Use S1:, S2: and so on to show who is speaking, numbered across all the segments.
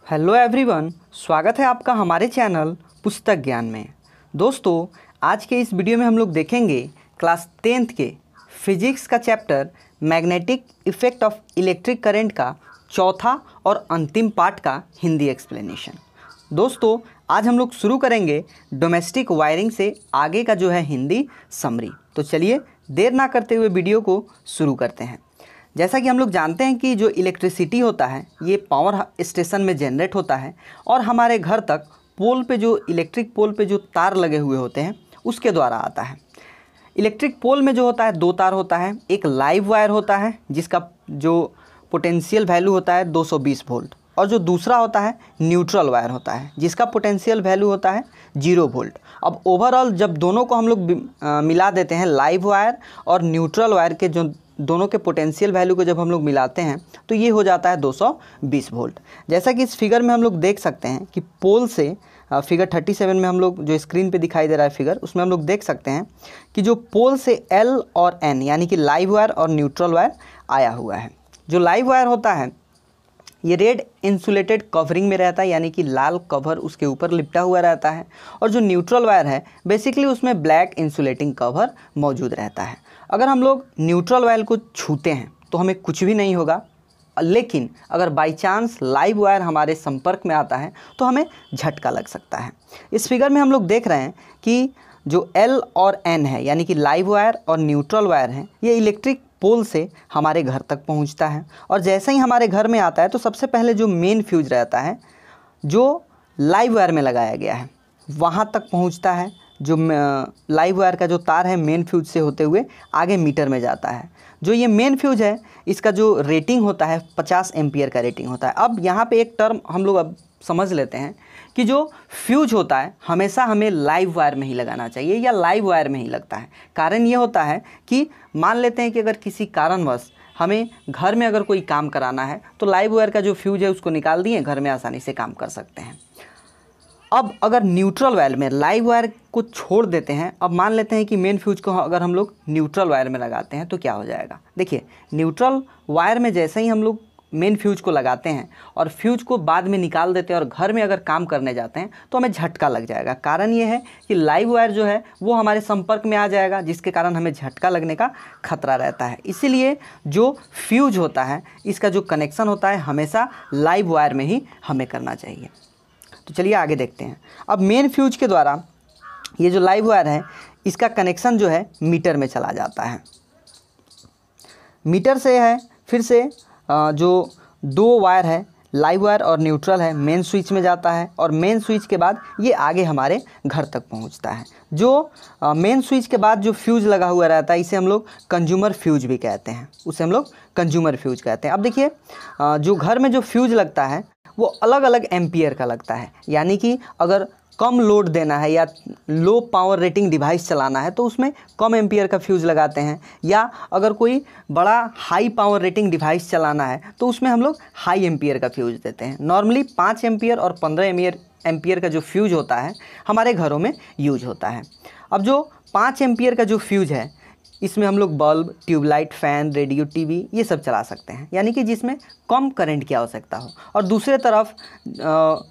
S1: Hello everyone, स्वागत है आपका हमारे चैनल पुस्तक ज्ञान में। दोस्तों, आज के इस वीडियो में हम लोग देखेंगे क्लास 10th के फिजिक्स का chapter magnetic effect of electric current का चौथा और अंतिम पार्ट का हिंदी एक्सप्लेनेशन। दोस्तों, आज हम लोग शुरू करेंगे डोमेस्टिक वायरिंग से आगे का जो है हिंदी समरी। तो चलिए देर ना करते हुए वीडियो को शुरू करते हैं। जैसा कि हम लोग जानते हैं कि जो इलेक्ट्रिसिटी होता है ये पावर स्टेशन में जनरेट होता है और हमारे घर तक पोल पे जो इलेक्ट्रिक पोल पे जो तार लगे हुए होते हैं उसके द्वारा आता है। इलेक्ट्रिक पोल में जो होता है दो तार होता है, एक लाइव वायर होता है जिसका जो पोटेंशियल वैल्यू होता है 220 वोल्ट, और जो दूसरा होता है न्यूट्रल वायर होता है जिसका पोटेंशियल वैल्यू होता है 0 वोल्ट। अब ओवरऑल जब दोनों को हम लोग मिला देते हैं, लाइव वायर और न्यूट्रल वायर के जो दोनों के पोटेंशियल वैल्यू को जब हम लोग मिलाते हैं तो ये हो जाता है 220 वोल्ट। जैसा कि इस फिगर में हम लोग देख सकते हैं कि पोल से फिगर 37 में हम लोग जो स्क्रीन पे दिखाई दे रहा है फिगर, उसमें हम लोग देख सकते हैं कि जो पोल से L और N यानी कि लाइव वायर और न्यूट्रल वायर आया हुआ है। जो लाइव वायर होता है ये रेड इंसुलेटेड कवरिंग में रहता है, यानी कि लाल कवर उसके ऊपर लिपटा हुआ रहता है, और जो न्यूट्रल वायर है बेसिकली उसमें ब्लैक इंसुलेटिंग कवर मौजूद रहता है। अगर हम लोग न्यूट्रल वायर को छूते हैं तो हमें कुछ भी नहीं होगा, लेकिन अगर बाई चांस लाइव वायर हमारे संपर्क में आता है तो हमें झटका लग सकता है। इस फिगर में हम लोग देख रहे हैं कि जो L और N है यानी कि लाइव वायर और न्यूट्रल वायर है, ये इलेक्ट्रिक पोल से हमारे घर तक पहुंचता है, और जैसे ही हमारे घर में आता है तो सबसे पहले जो मेन फ्यूज रहता है जो लाइव वायर में लगाया गया है वहां तक पहुंचता है। जो लाइव वायर का जो तार है मेन फ्यूज से होते हुए आगे मीटर में जाता है। जो ये मेन फ्यूज है इसका जो रेटिंग होता है 50 एम्पियर का रेटिंग होता है। अब यहाँ पे एक टर्म हम लोग अब समझ लेते हैं कि जो फ्यूज होता है हमेशा हमें लाइव वायर में ही लगाना चाहिए या लाइव वायर में ही लगता है। कारण ये होता है कि मान लेते हैं कि अगर किसी कारणवश हमें घर में अगर कोई काम कराना है तो लाइव वायर का जो फ्यूज है उसको निकाल दिए, घर में आसानी से काम कर सकते हैं। अब अगर न्यूट्रल वायर में लाइव वायर को छोड़ देते हैं, अब मान लेते हैं कि मेन फ्यूज को अगर हम लोग न्यूट्रल वायर में लगाते हैं तो क्या हो जाएगा। देखिए, न्यूट्रल वायर में जैसे ही हम लोग मेन फ्यूज को लगाते हैं और फ्यूज को बाद में निकाल देते हैं और घर में अगर काम करने जाते हैं तो हमें झटका लग जाएगा। कारण ये है कि लाइव वायर जो है वो हमारे संपर्क में आ जाएगा, जिसके कारण हमें झटका लगने का खतरा रहता है। इसीलिए जो फ्यूज होता है इसका जो कनेक्शन होता है हमेशा लाइव वायर में ही हमें करना चाहिए। तो चलिए आगे देखते हैं। अब मेन फ्यूज के द्वारा ये जो लाइव वायर है इसका कनेक्शन जो है मीटर में चला जाता है। मीटर से है फिर से जो दो वायर है लाइव वायर और न्यूट्रल है मेन स्विच में जाता है, और मेन स्विच के बाद ये आगे हमारे घर तक पहुंचता है। जो मेन स्विच के बाद जो फ्यूज लगा हुआ रहता है इसे हम लोग कंज्यूमर फ्यूज भी कहते हैं, उसे हम लोग कंज्यूमर फ्यूज कहते हैं। अब देखिए, जो घर में जो फ्यूज लगता है वो अलग अलग एम्पियर का लगता है, यानी कि अगर कम लोड देना है या लो पावर रेटिंग डिवाइस चलाना है तो उसमें कम एम्पियर का फ्यूज़ लगाते हैं, या अगर कोई बड़ा हाई पावर रेटिंग डिवाइस चलाना है तो उसमें हम लोग हाई एम्पियर का फ्यूज़ देते हैं। नॉर्मली 5 एम्पियर और 15 एम्पियर का जो फ्यूज़ होता है हमारे घरों में यूज होता है। अब जो 5 एम्पियर का जो फ्यूज़ है इसमें हम लोग bulb, tube light, fan, radio, TV ये सब चला सकते हैं, यानी कि जिसमें कम करंट की आवश्यकता हो। और दूसरे तरफ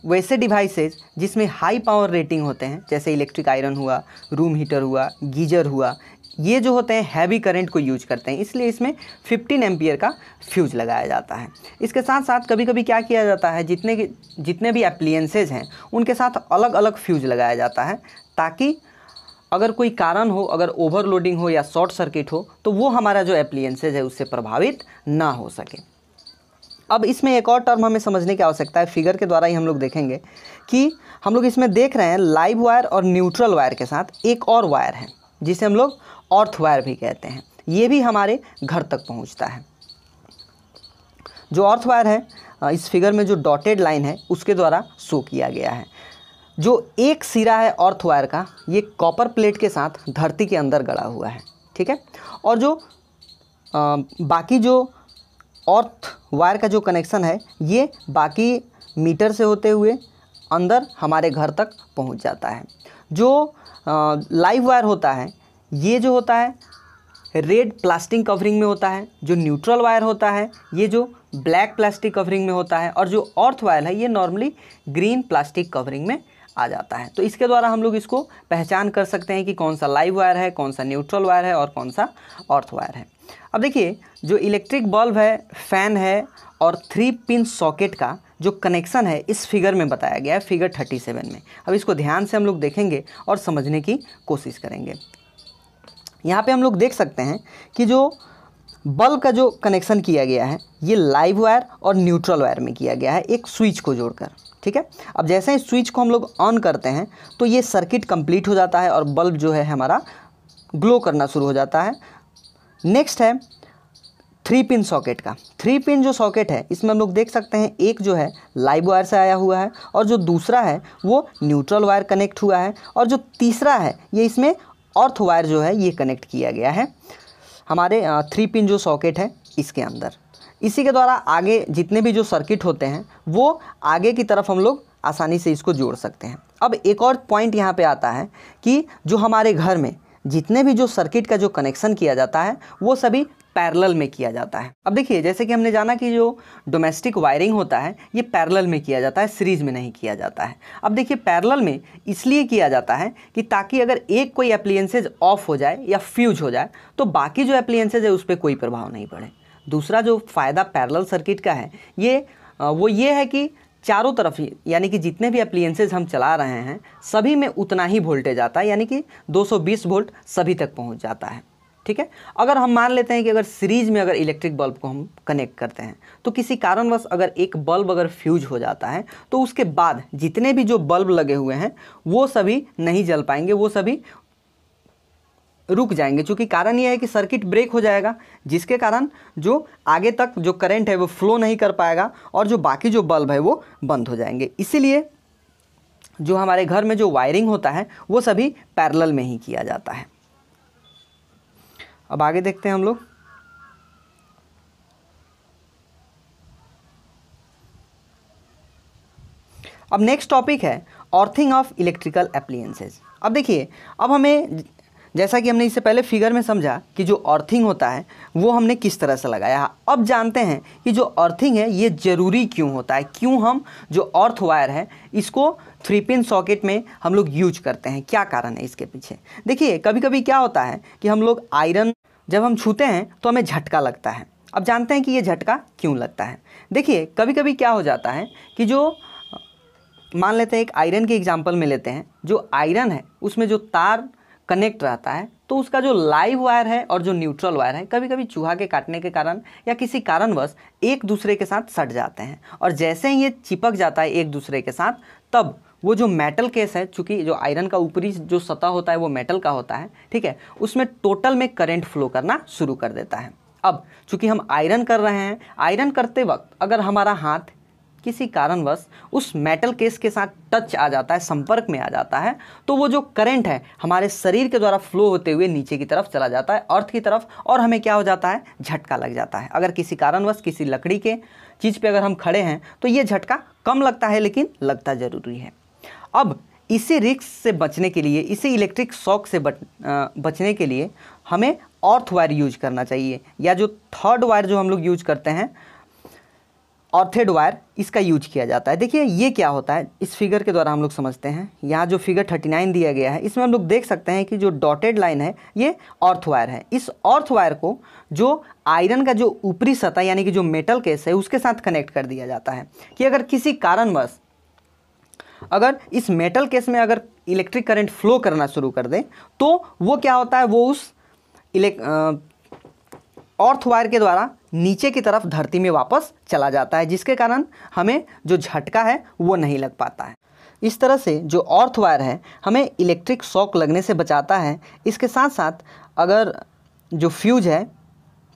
S1: वैसे डिवाइसेस जिसमें हाई पावर रेटिंग होते हैं जैसे इलेक्ट्रिक आयरन हुआ, रूम हीटर हुआ, गीजर हुआ, ये जो होते हैं हैवी करंट को यूज करते हैं, इसलिए इसमें 15 एम्पियर का फ्यूज लगाया जाता है। इसके साथ साथ कभी कभी क्या किया जाता है, जितने भी एप्लियंसेज हैं उनके साथ अलग अलग फ्यूज लगाया जाता है, ताकि अगर कोई कारण हो, अगर ओवरलोडिंग हो या शॉर्ट सर्किट हो तो वो हमारा जो एप्लियंसेज है उससे प्रभावित ना हो सके। अब इसमें एक और टर्म हमें समझने की आवश्यकता है, फिगर के द्वारा ही हम लोग देखेंगे कि हम लोग इसमें देख रहे हैं लाइव वायर और न्यूट्रल वायर के साथ एक और वायर है जिसे हम लोग अर्थ वायर भी कहते हैं। ये भी हमारे घर तक पहुंचता है। जो अर्थ वायर है इस फिगर में जो डॉटेड लाइन है उसके द्वारा शो किया गया है। जो एक सिरा है अर्थ वायर का ये कॉपर प्लेट के साथ धरती के अंदर गड़ा हुआ है, ठीक है। और जो बाकी जो अर्थ वायर का जो कनेक्शन है ये बाकी मीटर से होते हुए अंदर हमारे घर तक पहुंच जाता है। जो लाइव वायर होता है ये जो होता है रेड प्लास्टिक कवरिंग में होता है, जो न्यूट्रल वायर होता है ये जो ब्लैक प्लास्टिक कवरिंग में होता है, और जो अर्थ वायर है ये नॉर्मली ग्रीन प्लास्टिक कवरिंग में आ जाता है। तो इसके द्वारा हम लोग इसको पहचान कर सकते हैं कि कौन सा लाइव वायर है, कौन सा न्यूट्रल वायर है और कौन सा अर्थ वायर है। अब देखिए, जो इलेक्ट्रिक बल्ब है, फैन है और 3 पिन सॉकेट का जो कनेक्शन है इस फिगर में बताया गया है, फिगर 37 में। अब इसको ध्यान से हम लोग देखेंगे और समझने की कोशिश करेंगे। यहाँ पे हम लोग देख सकते हैं कि जो बल्ब का जो कनेक्शन किया गया है ये लाइव वायर और न्यूट्रल वायर में किया गया है, एक स्विच को जोड़कर। ठीक है, अब जैसे ही स्विच को हम लोग ऑन करते हैं तो ये सर्किट कंप्लीट हो जाता है और बल्ब जो है हमारा ग्लो करना शुरू हो जाता है। नेक्स्ट है 3 पिन सॉकेट का। 3 पिन जो सॉकेट है इसमें हम लोग देख सकते हैं एक जो है लाइव वायर से आया हुआ है और जो दूसरा है वो न्यूट्रल वायर कनेक्ट हुआ है, और जो तीसरा है ये इसमें अर्थ वायर जो है ये कनेक्ट किया गया है हमारे 3 पिन जो सॉकेट है इसके अंदर। इसी के द्वारा आगे जितने भी जो सर्किट होते हैं वो आगे की तरफ हम लोग आसानी से इसको जोड़ सकते हैं। अब एक और पॉइंट यहाँ पे आता है कि जो हमारे घर में जितने भी जो सर्किट का जो कनेक्शन किया जाता है वो सभी पैरेलल में किया जाता है। अब देखिए, जैसे कि हमने जाना कि जो डोमेस्टिक वायरिंग होता है ये पैरेलल में किया जाता है, सीरीज़ में नहीं किया जाता है। अब देखिए, पैरेलल में इसलिए किया जाता है कि ताकि अगर एक कोई एप्लियंसेज ऑफ हो जाए या फ्यूज हो जाए तो बाकी जो एप्लियंसेज है उस पर कोई प्रभाव नहीं पड़े। दूसरा जो फ़ायदा पैरेलल सर्किट का है ये है कि चारों तरफ यानी कि जितने भी एप्लियंसेज हम चला रहे हैं सभी में उतना ही वोल्टेज आता है, यानी कि 220 वोल्ट सभी तक पहुंच जाता है। ठीक है, अगर हम मान लेते हैं कि अगर सीरीज़ में अगर इलेक्ट्रिक बल्ब को हम कनेक्ट करते हैं तो किसी कारणवश अगर एक बल्ब अगर फ्यूज हो जाता है तो उसके बाद जितने भी जो बल्ब लगे हुए हैं वो सभी नहीं जल पाएंगे, वो सभी रुक जाएंगे, क्योंकि कारण ये है कि सर्किट ब्रेक हो जाएगा, जिसके कारण जो आगे तक जो करंट है वो फ्लो नहीं कर पाएगा और जो बाकी जो बल्ब है वो बंद हो जाएंगे। इसीलिए जो हमारे घर में जो वायरिंग होता है वो सभी पैरेलल में ही किया जाता है। अब आगे देखते हैं हम लोग। अब नेक्स्ट टॉपिक है अर्थिंग ऑफ इलेक्ट्रिकल एप्लियंसेस। अब देखिए, अब हमें जैसा कि हमने इससे पहले फिगर में समझा कि जो अर्थिंग होता है वो हमने किस तरह से लगाया। अब जानते हैं कि जो अर्थिंग है ये ज़रूरी क्यों होता है, क्यों हम जो अर्थ वायर है इसको 3 पिन सॉकेट में हम लोग यूज करते हैं, क्या कारण है इसके पीछे। देखिए, कभी कभी क्या होता है कि हम लोग आयरन जब हम छूते हैं तो हमें झटका लगता है। अब जानते हैं कि ये झटका क्यों लगता है। देखिए, कभी कभी क्या हो जाता है कि जो मान लेते हैं एक आयरन के एग्जाम्पल में लेते हैं, जो आयरन है उसमें जो तार कनेक्ट रहता है तो उसका जो लाइव वायर है और जो न्यूट्रल वायर है कभी कभी चूहा के काटने के कारण या किसी कारणवश एक दूसरे के साथ सट जाते हैं, और जैसे ही ये चिपक जाता है एक दूसरे के साथ तब वो जो मेटल केस है, चूँकि जो आयरन का ऊपरी जो सतह होता है वो मेटल का होता है, ठीक है, उसमें टोटल में करंट फ्लो करना शुरू कर देता है। अब चूँकि हम आयरन कर रहे हैं, आयरन करते वक्त अगर हमारा हाथ किसी कारणवश उस मेटल केस के साथ टच आ जाता है, संपर्क में आ जाता है, तो वो जो करंट है हमारे शरीर के द्वारा फ्लो होते हुए नीचे की तरफ चला जाता है, अर्थ की तरफ, और हमें क्या हो जाता है, झटका लग जाता है। अगर किसी कारणवश किसी लकड़ी के चीज़ पे अगर हम खड़े हैं तो ये झटका कम लगता है, लेकिन लगता ज़रूरी है। अब इसी रिस्क से बचने के लिए, इसी इलेक्ट्रिक शॉक से बचने के लिए हमें अर्थ वायर यूज करना चाहिए, या जो थर्ड वायर जो हम लोग यूज करते हैं ऑर्थेड वायर, इसका यूज किया जाता है। देखिए, ये क्या होता है इस फिगर के द्वारा हम लोग समझते हैं। यहाँ जो फिगर 39 दिया गया है इसमें हम लोग देख सकते हैं कि जो डॉटेड लाइन है ये अर्थ वायर है। इस अर्थ वायर को जो आयरन का जो ऊपरी सतह यानी कि जो मेटल केस है उसके साथ कनेक्ट कर दिया जाता है कि अगर किसी कारणवश अगर इस मेटल केस में अगर इलेक्ट्रिक करंट फ्लो करना शुरू कर दे तो वो क्या होता है, वो उस अर्थ वायर के द्वारा नीचे की तरफ धरती में वापस चला जाता है, जिसके कारण हमें जो झटका है वो नहीं लग पाता है। इस तरह से जो अर्थ वायर है हमें इलेक्ट्रिक शॉक लगने से बचाता है। इसके साथ साथ अगर जो फ्यूज है,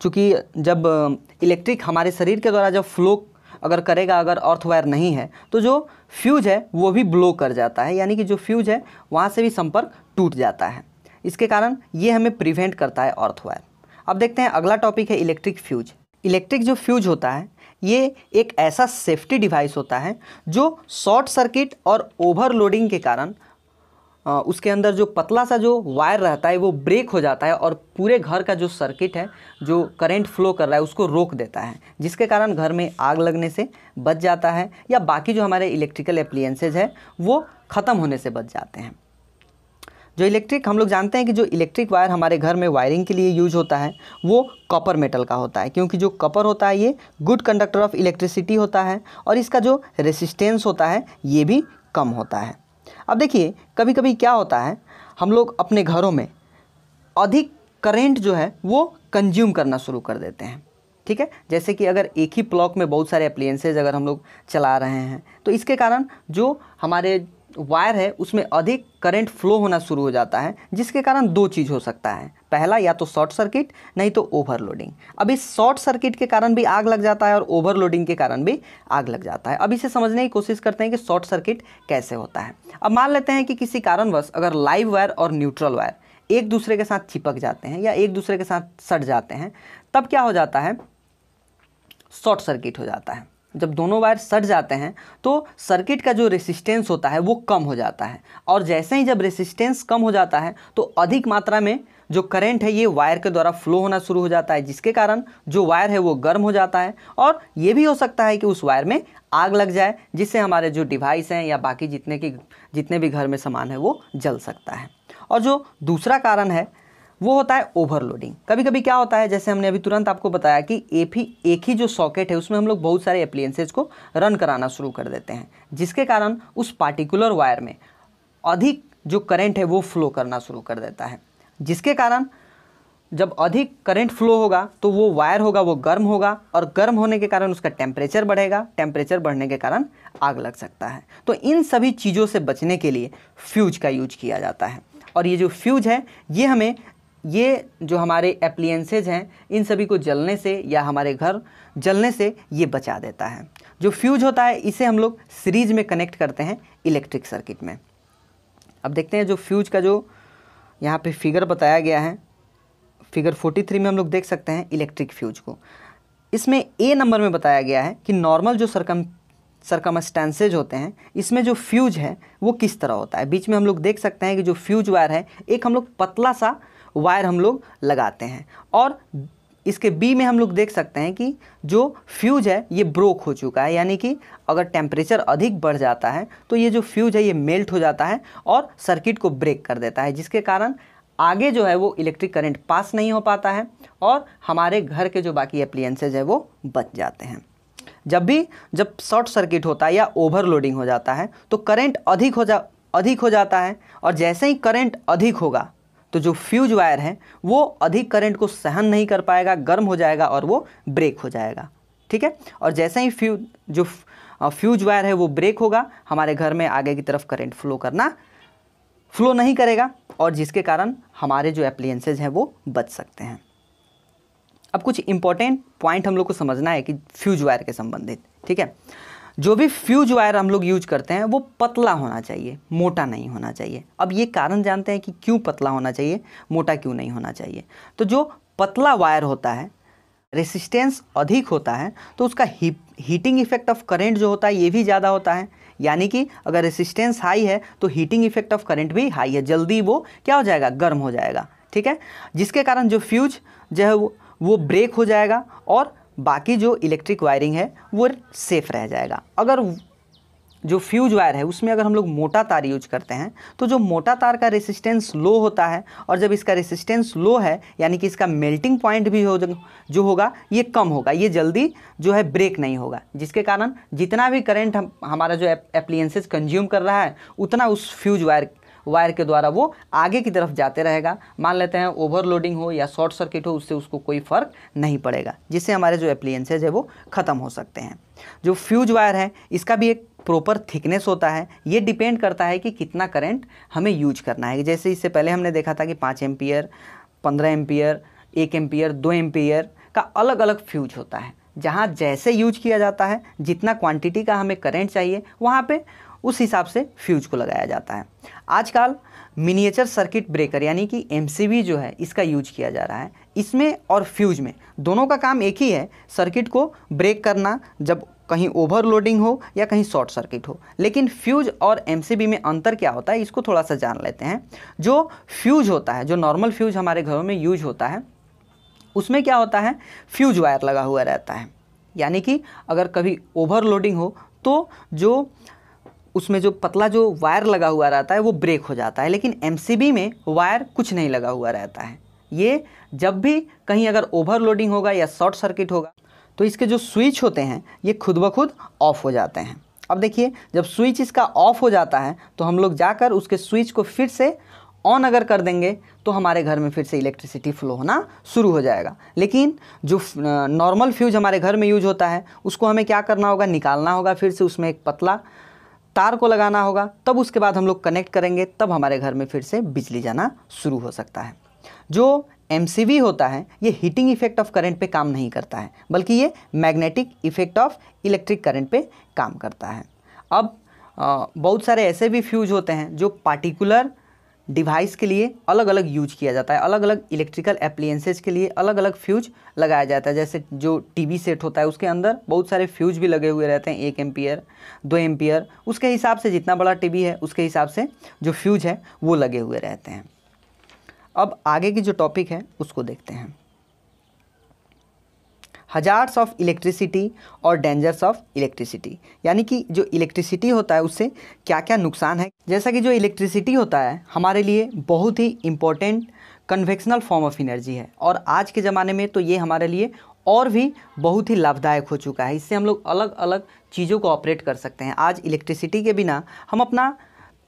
S1: चूँकि जब इलेक्ट्रिक हमारे शरीर के द्वारा जब फ्लो अगर करेगा, अगर अर्थ वायर नहीं है तो जो फ्यूज है वो भी ब्लो कर जाता है, यानी कि जो फ्यूज है वहाँ से भी संपर्क टूट जाता है। इसके कारण ये हमें प्रिवेंट करता है अर्थ वायर। अब देखते हैं अगला टॉपिक है इलेक्ट्रिक फ्यूज। इलेक्ट्रिक जो फ्यूज होता है ये एक ऐसा सेफ्टी डिवाइस होता है जो शॉर्ट सर्किट और ओवरलोडिंग के कारण उसके अंदर जो पतला सा जो वायर रहता है वो ब्रेक हो जाता है और पूरे घर का जो सर्किट है, जो करंट फ्लो कर रहा है, उसको रोक देता है, जिसके कारण घर में आग लगने से बच जाता है या बाकी जो हमारे इलेक्ट्रिकल एप्लियंसेज है वो ख़त्म होने से बच जाते हैं। जो इलेक्ट्रिक, हम लोग जानते हैं कि जो इलेक्ट्रिक वायर हमारे घर में वायरिंग के लिए यूज होता है वो कॉपर मेटल का होता है, क्योंकि जो कॉपर होता है ये गुड कंडक्टर ऑफ इलेक्ट्रिसिटी होता है और इसका जो रेसिस्टेंस होता है ये भी कम होता है। अब देखिए, कभी कभी क्या होता है, हम लोग अपने घरों में अधिक करंट जो है वो कंज्यूम करना शुरू कर देते हैं, ठीक है। जैसे कि अगर एक ही ब्लॉक में बहुत सारे अप्लायंसेज अगर हम लोग चला रहे हैं तो इसके कारण जो हमारे वायर है उसमें अधिक करंट फ्लो होना शुरू हो जाता है, जिसके कारण दो चीज़ हो सकता है। पहला, या तो शॉर्ट सर्किट, नहीं तो ओवरलोडिंग। अब इस शॉर्ट सर्किट के कारण भी आग लग जाता है और ओवरलोडिंग के कारण भी आग लग जाता है। अब इसे समझने की कोशिश करते हैं कि शॉर्ट सर्किट कैसे होता है। अब मान लेते हैं कि किसी कारणवश अगर लाइव वायर और न्यूट्रल वायर एक दूसरे के साथ चिपक जाते हैं या एक दूसरे के साथ सट जाते हैं, तब क्या हो जाता है, शॉर्ट सर्किट हो जाता है। जब दोनों वायर सट जाते हैं तो सर्किट का जो रेसिस्टेंस होता है वो कम हो जाता है, और जैसे ही जब रेसिस्टेंस कम हो जाता है तो अधिक मात्रा में जो करंट है ये वायर के द्वारा फ्लो होना शुरू हो जाता है, जिसके कारण जो वायर है वो गर्म हो जाता है और ये भी हो सकता है कि उस वायर में आग लग जाए, जिससे हमारे जो डिवाइस हैं या बाकी जितने भी घर में सामान है वो जल सकता है। और जो दूसरा कारण है वो होता है ओवरलोडिंग। कभी कभी क्या होता है, जैसे हमने अभी तुरंत आपको बताया कि एक ही जो सॉकेट है उसमें हम लोग बहुत सारे एप्लियंसेज को रन कराना शुरू कर देते हैं, जिसके कारण उस पार्टिकुलर वायर में अधिक जो करंट है वो फ्लो करना शुरू कर देता है, जिसके कारण जब अधिक करंट फ्लो होगा तो वो वायर होगा वो गर्म होगा और गर्म होने के कारण उसका टेम्परेचर बढ़ेगा, टेम्परेचर बढ़ने के कारण आग लग सकता है। तो इन सभी चीज़ों से बचने के लिए फ्यूज का यूज किया जाता है, और ये जो फ्यूज है ये जो हमारे एप्लियंसेज हैं इन सभी को जलने से या हमारे घर जलने से ये बचा देता है। जो फ्यूज होता है इसे हम लोग सीरीज में कनेक्ट करते हैं इलेक्ट्रिक सर्किट में। अब देखते हैं जो फ्यूज का जो यहाँ पे फिगर बताया गया है, फिगर 43 में हम लोग देख सकते हैं इलेक्ट्रिक फ्यूज को। इसमें ए नंबर में बताया गया है कि नॉर्मल जो सरकमस्टेंसेज होते हैं इसमें जो फ्यूज है वो किस तरह होता है। बीच में हम लोग देख सकते हैं कि जो फ्यूज वायर है एक हम लोग पतला सा वायर हम लोग लगाते हैं, और इसके बी में हम लोग देख सकते हैं कि जो फ्यूज है ये ब्रोक हो चुका है, यानी कि अगर टेम्परेचर अधिक बढ़ जाता है तो ये जो फ्यूज है ये मेल्ट हो जाता है और सर्किट को ब्रेक कर देता है, जिसके कारण आगे जो है वो इलेक्ट्रिक करंट पास नहीं हो पाता है और हमारे घर के जो बाकी एप्लियंसेज है वो बच जाते हैं। जब शॉर्ट सर्किट होता है या ओवरलोडिंग हो जाता है तो करंट अधिक हो जाता है, और जैसे ही करंट अधिक होगा तो जो फ्यूज वायर है वो अधिक करंट को सहन नहीं कर पाएगा, गर्म हो जाएगा और वो ब्रेक हो जाएगा, ठीक है। और जैसे ही फ्यूज वायर है वो ब्रेक होगा, हमारे घर में आगे की तरफ करंट फ्लो नहीं करेगा, और जिसके कारण हमारे जो एप्लियंसेज हैं वो बच सकते हैं। अब कुछ इंपॉर्टेंट पॉइंट हम लोग को समझना है कि फ्यूज वायर के संबंधित, ठीक है। जो भी फ्यूज वायर हम लोग यूज करते हैं वो पतला होना चाहिए, मोटा नहीं होना चाहिए। अब ये कारण जानते हैं कि क्यों पतला होना चाहिए, मोटा क्यों नहीं होना चाहिए। तो जो पतला वायर होता है, रेसिस्टेंस अधिक होता है तो उसका हीटिंग इफेक्ट ऑफ करंट जो होता है ये भी ज़्यादा होता है, यानी कि अगर रेसिस्टेंस हाई है तो हीटिंग इफेक्ट ऑफ करंट भी हाई है, जल्दी वो क्या हो जाएगा, गर्म हो जाएगा, ठीक है। जिसके कारण जो फ्यूज जो है वो ब्रेक हो जाएगा और बाकी जो इलेक्ट्रिक वायरिंग है वो सेफ रह जाएगा। अगर जो फ्यूज वायर है उसमें अगर हम लोग मोटा तार यूज करते हैं तो जो मोटा तार का रेसिस्टेंस लो होता है, और जब इसका रेसिस्टेंस लो है यानी कि इसका मेल्टिंग पॉइंट भी जो होगा ये कम होगा, ये जल्दी जो है ब्रेक नहीं होगा, जिसके कारण जितना भी करंट हमारा जो एप्लियंसेस कंज्यूम कर रहा है उतना उस फ्यूज वायर के द्वारा वो आगे की तरफ जाते रहेगा। मान लेते हैं ओवरलोडिंग हो या शॉर्ट सर्किट हो, उससे उसको कोई फ़र्क नहीं पड़ेगा, जिससे हमारे जो एप्लियंसेज है वो ख़त्म हो सकते हैं। जो फ्यूज वायर है इसका भी एक प्रॉपर थिकनेस होता है, ये डिपेंड करता है कि कितना करंट हमें यूज करना है। जैसे इससे पहले हमने देखा था कि 5 एम्पियर, 15 एम्पियर, 1 एम्पियर, 2 एम्पियर का अलग अलग फ्यूज होता है। जहाँ जैसे यूज किया जाता है, जितना क्वांटिटी का हमें करंट चाहिए वहाँ पे उस हिसाब से फ्यूज को लगाया जाता है। आजकल मिनिएचर सर्किट ब्रेकर यानी कि MCB जो है इसका यूज किया जा रहा है। इसमें और फ्यूज में दोनों का काम एक ही है, सर्किट को ब्रेक करना। जब कहीं ओवरलोडिंग हो या कहीं शॉर्ट सर्किट हो। लेकिन फ्यूज और एमसीबी में अंतर क्या होता है, इसको थोड़ा सा जान लेते हैं। जो फ्यूज होता है, जो नॉर्मल फ्यूज हमारे घरों में यूज होता है, उसमें क्या होता है, फ्यूज वायर लगा हुआ रहता है। यानी कि अगर कभी ओवरलोडिंग हो तो जो उसमें जो पतला जो वायर लगा हुआ रहता है वो ब्रेक हो जाता है। लेकिन एमसीबी में वायर कुछ नहीं लगा हुआ रहता है। ये जब भी कहीं अगर ओवरलोडिंग होगा या शॉर्ट सर्किट होगा तो इसके जो स्विच होते हैं ये खुद ब खुद ऑफ हो जाते हैं। अब देखिए, जब स्विच इसका ऑफ हो जाता है तो हम लोग जाकर उसके स्विच को फिर से ऑन अगर कर देंगे तो हमारे घर में फिर से इलेक्ट्रिसिटी फ्लो होना शुरू हो जाएगा। लेकिन जो नॉर्मल फ्यूज हमारे घर में यूज होता है उसको हमें क्या करना होगा, निकालना होगा, फिर से उसमें एक पतला तार को लगाना होगा, तब उसके बाद हम लोग कनेक्ट करेंगे, तब हमारे घर में फिर से बिजली जाना शुरू हो सकता है। जो एमसीबी होता है ये हीटिंग इफेक्ट ऑफ करंट पे काम नहीं करता है, बल्कि ये magnetic effect of electric current पे काम करता है। अब बहुत सारे ऐसे भी फ्यूज होते हैं जो पार्टिकुलर डिवाइस के लिए अलग अलग यूज किया जाता है। अलग अलग इलेक्ट्रिकल एप्लीएंसेज के लिए अलग अलग फ्यूज लगाया जाता है। जैसे जो टीवी सेट होता है उसके अंदर बहुत सारे फ्यूज भी लगे हुए रहते हैं, 1 एम्पियर 2 एम्पियर, उसके हिसाब से जितना बड़ा टीवी है उसके हिसाब से जो फ्यूज है वो लगे हुए रहते हैं। अब आगे की जो टॉपिक है उसको देखते हैं, हजार्ड्स ऑफ इलेक्ट्रिसिटी और डेंजर्स ऑफ इलेक्ट्रिसिटी। यानी कि जो इलेक्ट्रिसिटी होता है उससे क्या क्या नुकसान है। जैसा कि जो इलेक्ट्रिसिटी होता है हमारे लिए बहुत ही important conventional form of energy है, और आज के ज़माने में तो ये हमारे लिए और भी बहुत ही लाभदायक हो चुका है। इससे हम लोग अलग अलग चीज़ों को ऑपरेट कर सकते हैं। आज इलेक्ट्रिसिटी के बिना हम अपना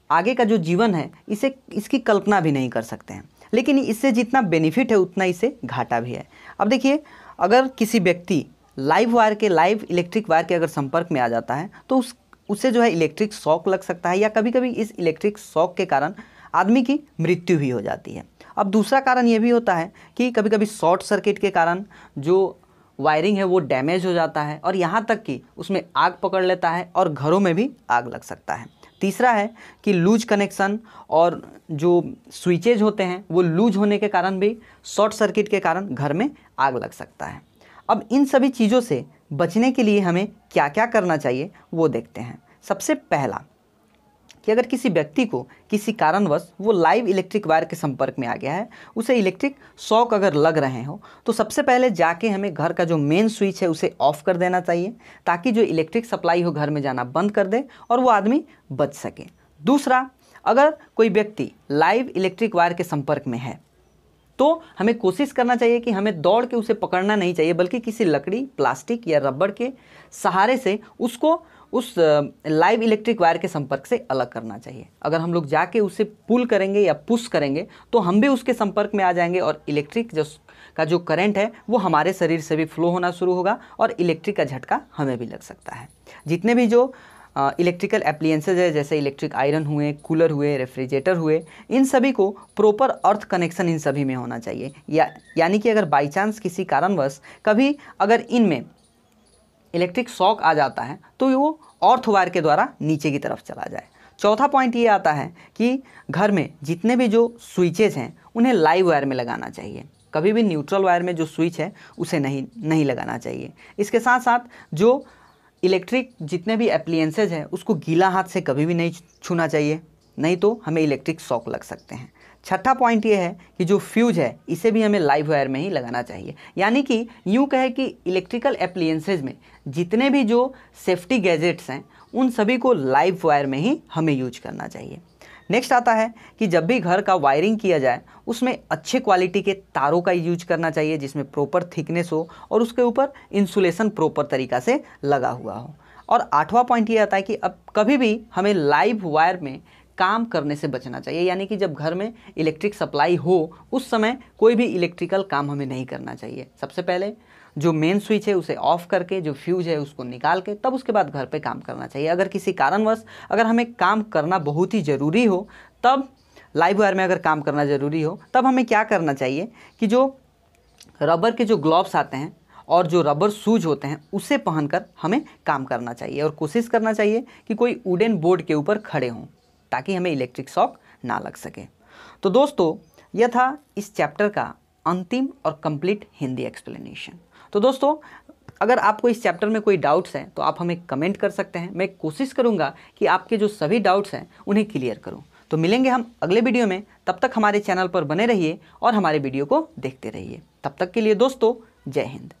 S1: आगे का जो जीवन है इसकी कल्पना भी नहीं कर सकते हैं। लेकिन इससे जितना बेनिफिट है उतना इससे घाटा भी है। अब देखिए, अगर किसी व्यक्ति लाइव इलेक्ट्रिक वायर के अगर संपर्क में आ जाता है तो उससे जो है इलेक्ट्रिक शॉक लग सकता है, या कभी कभी इस इलेक्ट्रिक शॉक के कारण आदमी की मृत्यु भी हो जाती है। अब दूसरा कारण ये भी होता है कि कभी कभी शॉर्ट सर्किट के कारण जो वायरिंग है वो डैमेज हो जाता है, और यहाँ तक कि उसमें आग पकड़ लेता है और घरों में भी आग लग सकता है। तीसरा है कि लूज कनेक्शन, और जो स्विचेज होते हैं वो लूज होने के कारण भी शॉर्ट सर्किट के कारण घर में आग लग सकता है। अब इन सभी चीज़ों से बचने के लिए हमें क्या क्या करना चाहिए वो देखते हैं। सबसे पहला कि अगर किसी व्यक्ति को किसी कारणवश वो लाइव इलेक्ट्रिक वायर के संपर्क में आ गया है, उसे इलेक्ट्रिक शॉक अगर लग रहे हो, तो सबसे पहले जाके हमें घर का जो मेन स्विच है उसे ऑफ कर देना चाहिए, ताकि जो इलेक्ट्रिक सप्लाई हो घर में जाना बंद कर दे और वो आदमी बच सके। दूसरा, अगर कोई व्यक्ति लाइव इलेक्ट्रिक वायर के संपर्क में है तो हमें कोशिश करना चाहिए कि हमें दौड़ के उसे पकड़ना नहीं चाहिए, बल्कि किसी लकड़ी, प्लास्टिक या रबड़ के सहारे से उसको उस लाइव इलेक्ट्रिक वायर के संपर्क से अलग करना चाहिए। अगर हम लोग जाके उसे पुल करेंगे या पुश करेंगे तो हम भी उसके संपर्क में आ जाएंगे, और इलेक्ट्रिक का जो करंट है वो हमारे शरीर से भी फ्लो होना शुरू होगा, और इलेक्ट्रिक का झटका हमें भी लग सकता है। जितने भी जो इलेक्ट्रिकल एप्लीएंसेज है, जैसे इलेक्ट्रिक आयरन हुए, कूलर हुए, रेफ्रिजरेटर हुए, इन सभी को प्रॉपर अर्थ कनेक्शन इन सभी में होना चाहिए। यानी कि अगर बाई चांस किसी कारणवश कभी अगर इनमें इलेक्ट्रिक शॉक आ जाता है तो वो अर्थ वायर के द्वारा नीचे की तरफ चला जाए। चौथा पॉइंट ये आता है कि घर में जितने भी जो स्विचेज हैं उन्हें लाइव वायर में लगाना चाहिए। कभी भी न्यूट्रल वायर में जो स्विच है उसे नहीं लगाना चाहिए। इसके साथ साथ जो इलेक्ट्रिक जितने भी एप्लीएंसेज हैं उसको गीला हाथ से कभी भी नहीं छूना चाहिए, नहीं तो हमें इलेक्ट्रिक शॉक लग सकते हैं। छठा पॉइंट ये है कि जो फ्यूज है इसे भी हमें लाइव वायर में ही लगाना चाहिए। यानी कि यूँ कहे कि इलेक्ट्रिकल एप्लीएंसेज में जितने भी जो सेफ्टी गैजेट्स हैं उन सभी को लाइव वायर में ही हमें यूज करना चाहिए। नेक्स्ट आता है कि जब भी घर का वायरिंग किया जाए उसमें अच्छे क्वालिटी के तारों का यूज करना चाहिए, जिसमें प्रॉपर थिकनेस हो और उसके ऊपर इंसुलेशन प्रॉपर तरीक़ा से लगा हुआ हो। और आठवां पॉइंट ये आता है कि अब कभी भी हमें लाइव वायर में काम करने से बचना चाहिए। यानी कि जब घर में इलेक्ट्रिक सप्लाई हो उस समय कोई भी इलेक्ट्रिकल काम हमें नहीं करना चाहिए। सबसे पहले जो मेन स्विच है उसे ऑफ करके जो फ्यूज है उसको निकाल के तब उसके बाद घर पे काम करना चाहिए। अगर किसी कारणवश अगर हमें काम करना बहुत ही ज़रूरी हो, तब लाइव वायर में अगर काम करना ज़रूरी हो, तब हमें क्या करना चाहिए कि जो रबर के जो ग्लव्स आते हैं और जो रबर शूज होते हैं उसे पहनकर हमें काम करना चाहिए, और कोशिश करना चाहिए कि कोई वुडन बोर्ड के ऊपर खड़े हों ताकि हमें इलेक्ट्रिक शॉक ना लग सके। तो दोस्तों, यह था इस चैप्टर का अंतिम और कंप्लीट हिंदी एक्सप्लेनेशन। तो दोस्तों, अगर आपको इस चैप्टर में कोई डाउट्स हैं तो आप हमें कमेंट कर सकते हैं। मैं कोशिश करूँगा कि आपके जो सभी डाउट्स हैं उन्हें क्लियर करूँ। तो मिलेंगे हम अगले वीडियो में, तब तक हमारे चैनल पर बने रहिए और हमारे वीडियो को देखते रहिए। तब तक के लिए दोस्तों, जय हिंद।